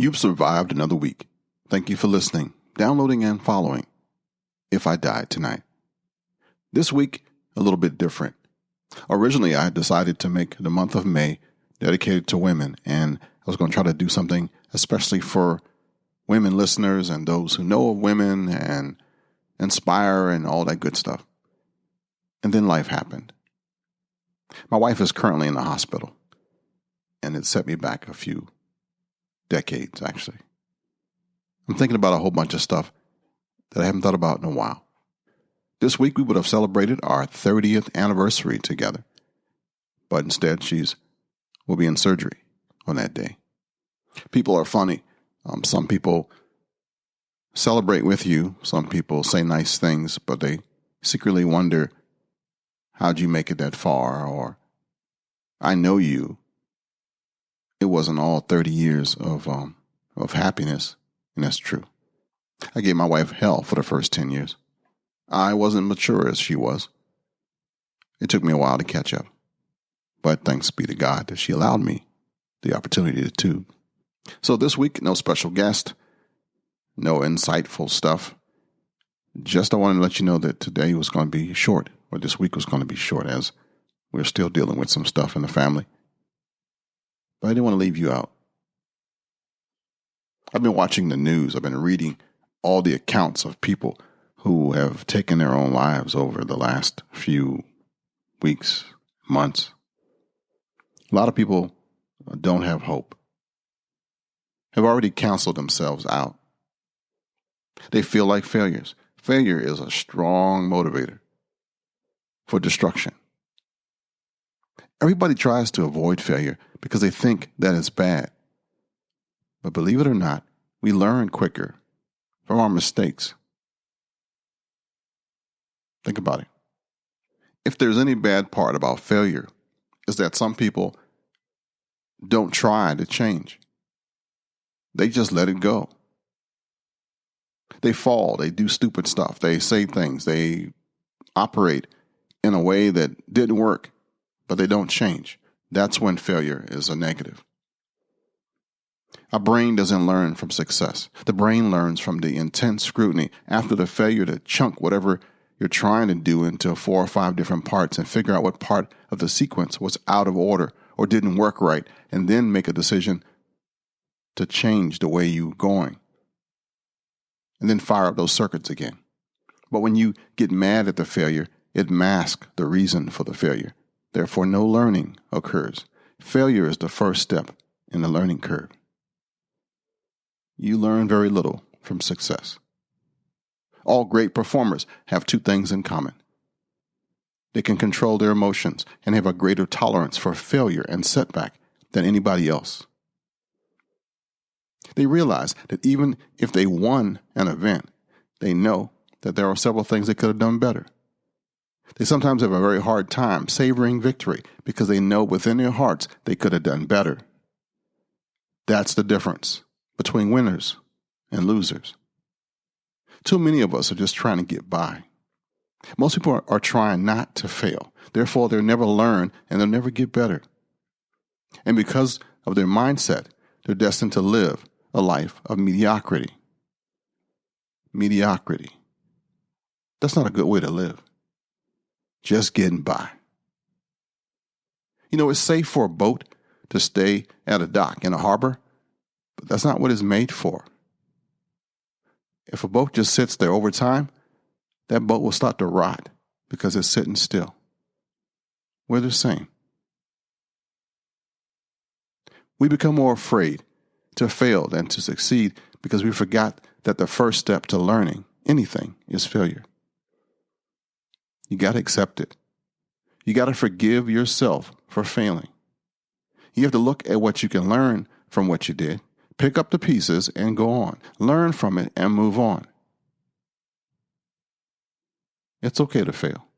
You've survived another week. Thank you for listening, downloading, and following If I Died Tonight. This week, a little bit different. Originally, I had decided to make the month of May dedicated to women, and I was going to try to do something especially for women listeners and those who know of women and inspire and all that good stuff. And then life happened. My wife is currently in the hospital, and it set me back a few decades, actually. I'm thinking about a whole bunch of stuff that I haven't thought about in a while. This week we would have celebrated our 30th anniversary together, but instead will be in surgery on that day. People are funny. Some people celebrate with you. Some people say nice things, but they secretly wonder, how'd you make it that far? Or, I know you. It wasn't all 30 years of happiness, and that's true. I gave my wife hell for the first 10 years. I wasn't mature as she was. It took me a while to catch up, but thanks be to God that she allowed me the opportunity to. So this week, no special guest, no insightful stuff. Just I wanted to let you know that today was going to be short, or this week was going to be short, as we're still dealing with some stuff in the family. But I didn't want to leave you out. I've been watching the news. I've been reading all the accounts of people who have taken their own lives over the last few weeks, months. A lot of people don't have hope, have already canceled themselves out. They feel like failures. Failure is a strong motivator for destruction. Everybody tries to avoid failure because they think that it's bad. But believe it or not, we learn quicker from our mistakes. Think about it. If there's any bad part about failure, is that some people don't try to change. They just let it go. They fall, they do stupid stuff, they say things, they operate in a way that didn't work, but they don't change. That's when failure is a negative. Our brain doesn't learn from success. The brain learns from the intense scrutiny after the failure to chunk whatever you're trying to do into 4 or 5 different parts and figure out what part of the sequence was out of order or didn't work right, and then make a decision to change the way you're going. And then fire up those circuits again. But when you get mad at the failure, it masks the reason for the failure. Therefore, no learning occurs. Failure is the first step in the learning curve. You learn very little from success. All great performers have 2 things in common. They can control their emotions and have a greater tolerance for failure and setback than anybody else. They realize that even if they won an event, they know that there are several things they could have done better. They sometimes have a very hard time savoring victory because they know within their hearts they could have done better. That's the difference between winners and losers. Too many of us are just trying to get by. Most people are trying not to fail. Therefore, they'll never learn and they'll never get better. And because of their mindset, they're destined to live a life of mediocrity. Mediocrity. That's not a good way to live. Just getting by. You know, it's safe for a boat to stay at a dock in a harbor, but that's not what it's made for. If a boat just sits there over time, that boat will start to rot because it's sitting still. We're the same. We become more afraid to fail than to succeed because we forgot that the first step to learning anything is failure. You got to accept it. You got to forgive yourself for failing. You have to look at what you can learn from what you did, pick up the pieces and go on. Learn from it and move on. It's okay to fail.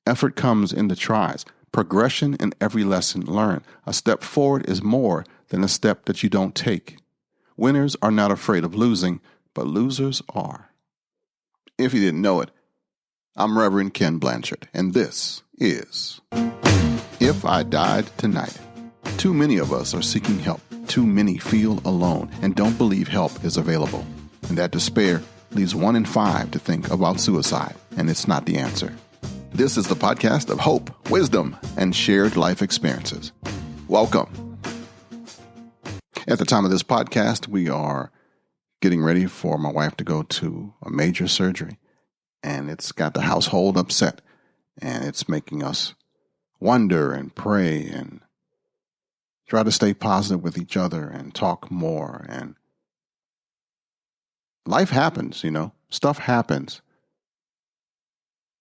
Effort comes in the tries. Progression in every lesson learned. A step forward is more than a step that you don't take. Winners are not afraid of losing, but losers are. If you didn't know it, I'm Reverend Kenn Blanchard, and this is If I Died Tonight. Too many of us are seeking help. Too many feel alone and don't believe help is available. And that despair leaves 1 in 5 to think about suicide, and it's not the answer. This is the podcast of hope, wisdom, and shared life experiences. Welcome. At the time of this podcast, we are getting ready for my wife to go to a major surgery, and it's got the household upset, and it's making us wonder and pray and try to stay positive with each other and talk more. And life happens, stuff happens.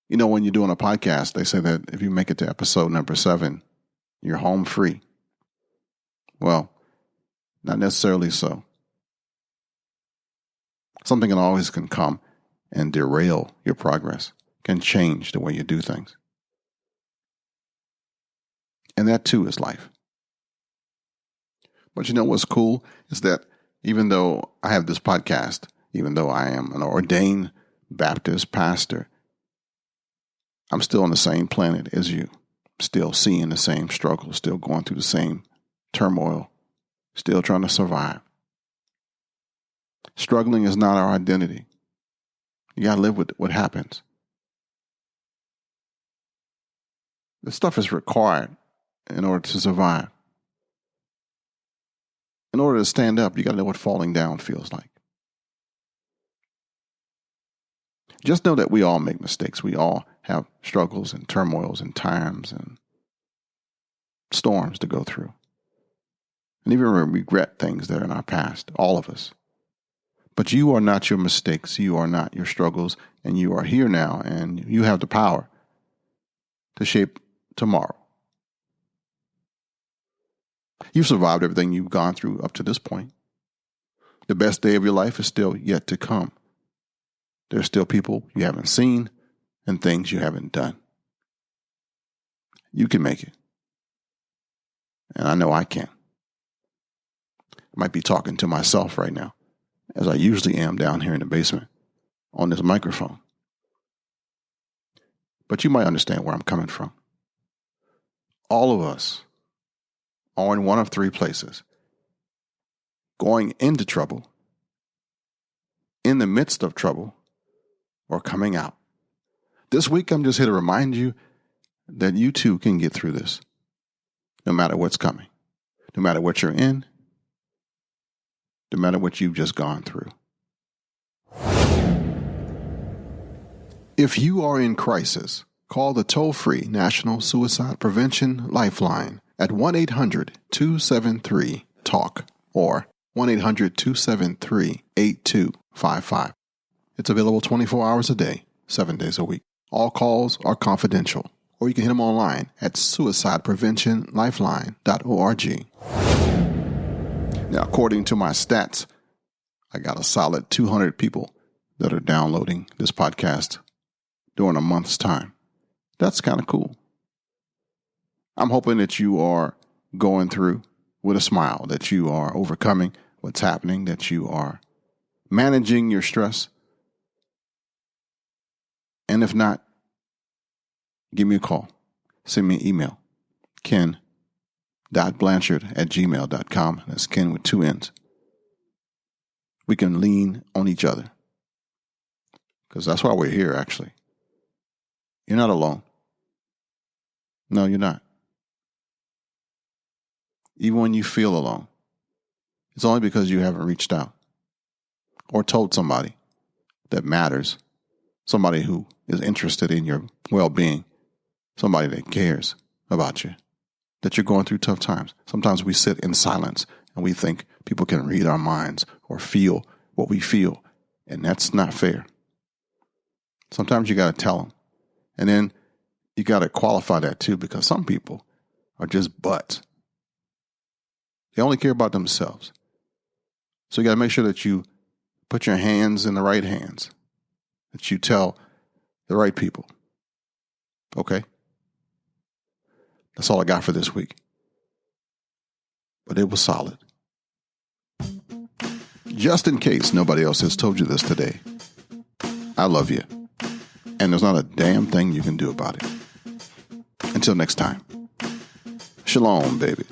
When you're doing a podcast, they say that if you make it to episode number 7, you're home free. Well, not necessarily so. Something can come and derail your progress, can change the way you do things. And that too is life. But what's cool is that even though I have this podcast, even though I am an ordained Baptist pastor, I'm still on the same planet as you, still seeing the same struggles, still going through the same turmoil, still trying to survive. Struggling is not our identity. You got to live with what happens. This stuff is required in order to survive. In order to stand up, you got to know what falling down feels like. Just know that we all make mistakes. We all have struggles and turmoils and times and storms to go through. And even regret things that are in our past, all of us. But you are not your mistakes. You are not your struggles. And you are here now, and you have the power to shape tomorrow. You've survived everything you've gone through up to this point. The best day of your life is still yet to come. There's still people you haven't seen and things you haven't done. You can make it. And I know I can. I might be talking to myself right now, as I usually am down here in the basement on this microphone. But you might understand where I'm coming from. All of us are in one of 3 places: going into trouble, in the midst of trouble, or coming out. This week, I'm just here to remind you that you too can get through this, no matter what's coming, no matter what you're in, no matter what you've just gone through. If you are in crisis, call the toll-free National Suicide Prevention Lifeline at 1-800-273-TALK or 1-800-273-8255. It's available 24 hours a day, 7 days a week. All calls are confidential, or you can hit them online at suicidepreventionlifeline.org. Now, according to my stats, I got a solid 200 people that are downloading this podcast during a month's time. That's kind of cool. I'm hoping that you are going through with a smile, that you are overcoming what's happening, that you are managing your stress. And if not, give me a call. Send me an email. Kenn.Blanchard@gmail.com. That's Kenn with 2 N's. We can lean on each other. Because that's why we're here, actually. You're not alone. No, you're not. Even when you feel alone, it's only because you haven't reached out or told somebody that matters, somebody who is interested in your well-being, somebody that cares about you, that you're going through tough times. Sometimes we sit in silence and we think people can read our minds or feel what we feel, and that's not fair. Sometimes you got to tell them. And then you got to qualify that too, because some people are just butts. They only care about themselves. So you got to make sure that you put your hands in the right hands, that you tell the right people. Okay? That's all I got for this week. But it was solid. Just in case nobody else has told you this today, I love you. And there's not a damn thing you can do about it. Until next time. Shalom, baby.